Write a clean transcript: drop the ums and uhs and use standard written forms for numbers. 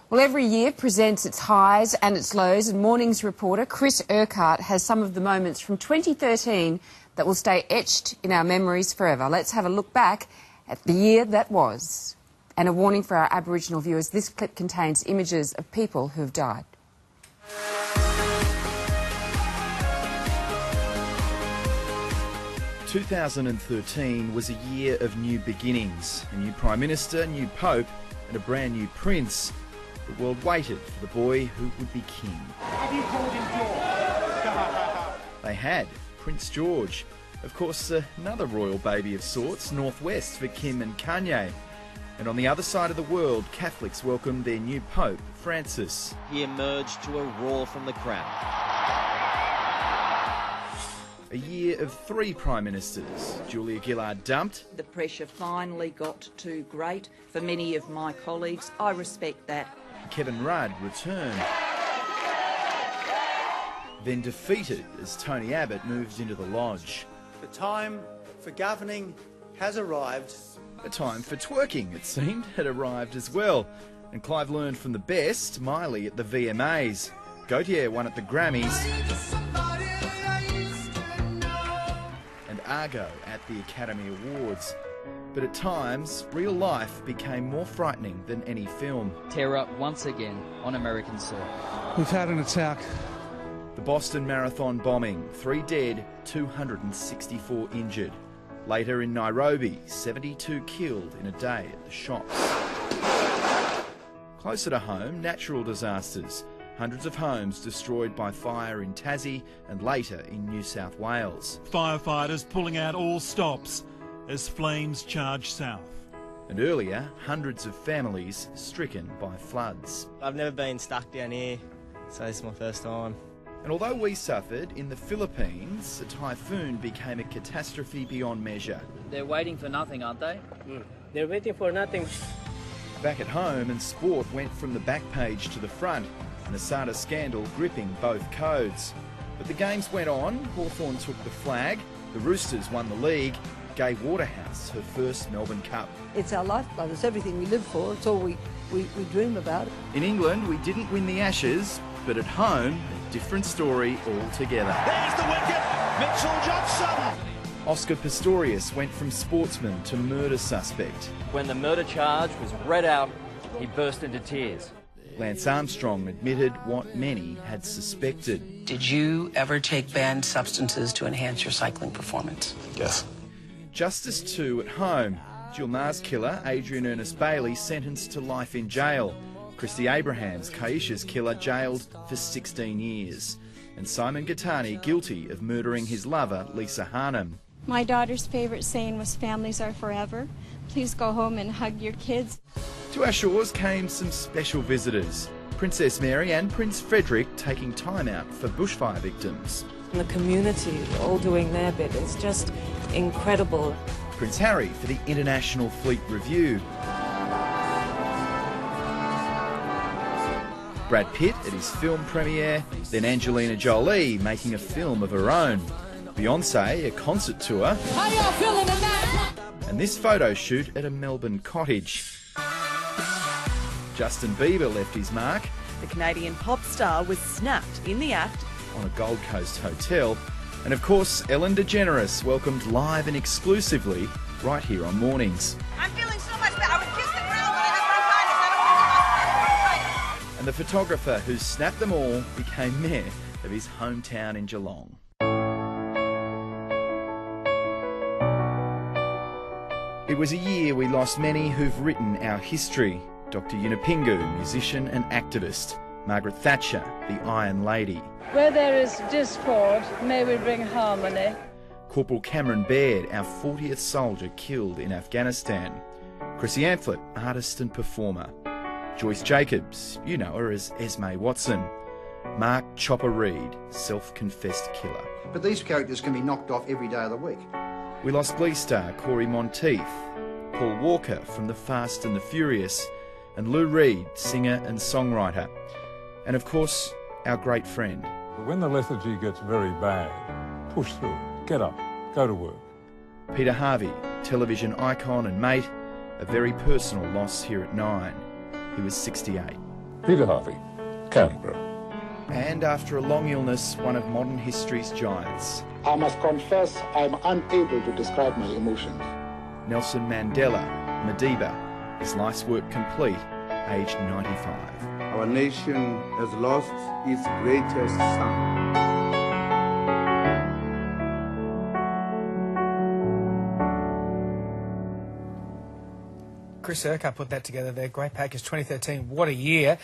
Well, every year presents its highs and its lows, and Mornings reporter Chris Urquhart has some of the moments from 2013 that will stay etched in our memories forever. Let's have a look back at the year that was. And a warning for our Aboriginal viewers, this clip contains images of people who have died. "2013 was a year of new beginnings. A new Prime Minister, new Pope and a brand new Prince. The world waited for the boy who would be king. Have you called him George? They had. Prince George. Of course, another royal baby of sorts, northwest for Kim and Kanye. And on the other side of the world, Catholics welcomed their new Pope, Francis. He emerged to a roar from the crowd. A year of 3 Prime Ministers. Julia Gillard dumped. The pressure finally got too great for many of my colleagues. I respect that. Kevin Rudd returned. Then defeated as Tony Abbott moved into the lodge. The time for governing has arrived. A time for twerking, it seemed, had arrived as well. And Clive learned from the best, Miley at the VMAs. Gautier won at the Grammys. And Argo at the Academy Awards. But at times, real life became more frightening than any film. Terror once again on American soil. We've had an attack. The Boston Marathon bombing, 3 dead, 264 injured. Later in Nairobi, 72 killed in a day at the shops. Closer to home, natural disasters. Hundreds of homes destroyed by fire in Tassie and later in New South Wales. Firefighters pulling out all stops as flames charge south. And earlier, hundreds of families stricken by floods. I've never been stuck down here, so this is my first time. And although we suffered, in the Philippines, a typhoon became a catastrophe beyond measure. They're waiting for nothing, aren't they? They're waiting for nothing. Back at home, and sport went from the back page to the front, an Asada scandal gripping both codes. But the games went on, Hawthorn took the flag, the Roosters won the league, Gay Waterhouse her first Melbourne Cup. It's our lifeblood, it's everything we live for, it's all we dream about. In England, we didn't win the Ashes, but at home, a different story altogether. There's the wicket, Mitchell Johnson. Oscar Pistorius went from sportsman to murder suspect. When the murder charge was read out, he burst into tears. Lance Armstrong admitted what many had suspected. Did you ever take banned substances to enhance your cycling performance? Yes. Justice too at home. Jill Maher's killer, Adrian Ernest Bailey, sentenced to life in jail. Christy Abrahams, Kaisha's killer, jailed for 16 years. And Simon Gattani guilty of murdering his lover, Lisa Harnham. My daughter's favourite saying was, "Families are forever. Please go home and hug your kids." To our shores came some special visitors. Princess Mary and Prince Frederick taking time out for bushfire victims. And the community all doing their bit. It's just incredible. Prince Harry for the International Fleet Review. Brad Pitt at his film premiere, then Angelina Jolie making a film of her own. Beyonce, a concert tour. How y'all feeling tonight? And this photo shoot at a Melbourne cottage. Justin Bieber left his mark. The Canadian pop star was snapped in the act on a Gold Coast hotel. And of course, Ellen DeGeneres welcomed live and exclusively right here on Mornings. I'm feeling so much better. I would kiss the ground, but I have bronchitis. And the photographer who snapped them all became mayor of his hometown in Geelong. It was a year we lost many who've written our history. Dr. Yunupingu, musician and activist. Margaret Thatcher, the Iron Lady. Where there is discord, may we bring harmony. Corporal Cameron Baird, our 40th soldier killed in Afghanistan. Chrissy Amphlett, artist and performer. Joyce Jacobs, you know her as Esme Watson. Mark Chopper Reed, self-confessed killer. But these characters can be knocked off every day of the week. We lost Glee star Corey Monteith, Paul Walker from The Fast and the Furious, and Lou Reed, singer and songwriter. And of course, our great friend. When the lethargy gets very bad, push through it. Get up. Go to work. Peter Harvey, television icon and mate, a very personal loss here at 9. He was 68. Peter Harvey, Canberra. And after a long illness, one of modern history's giants. I must confess I'm unable to describe my emotions. Nelson Mandela, Madiba, his life's work complete, aged 95. Our nation has lost its greatest son. Chris Urquhart put that together there. Great package, 2013. What a year.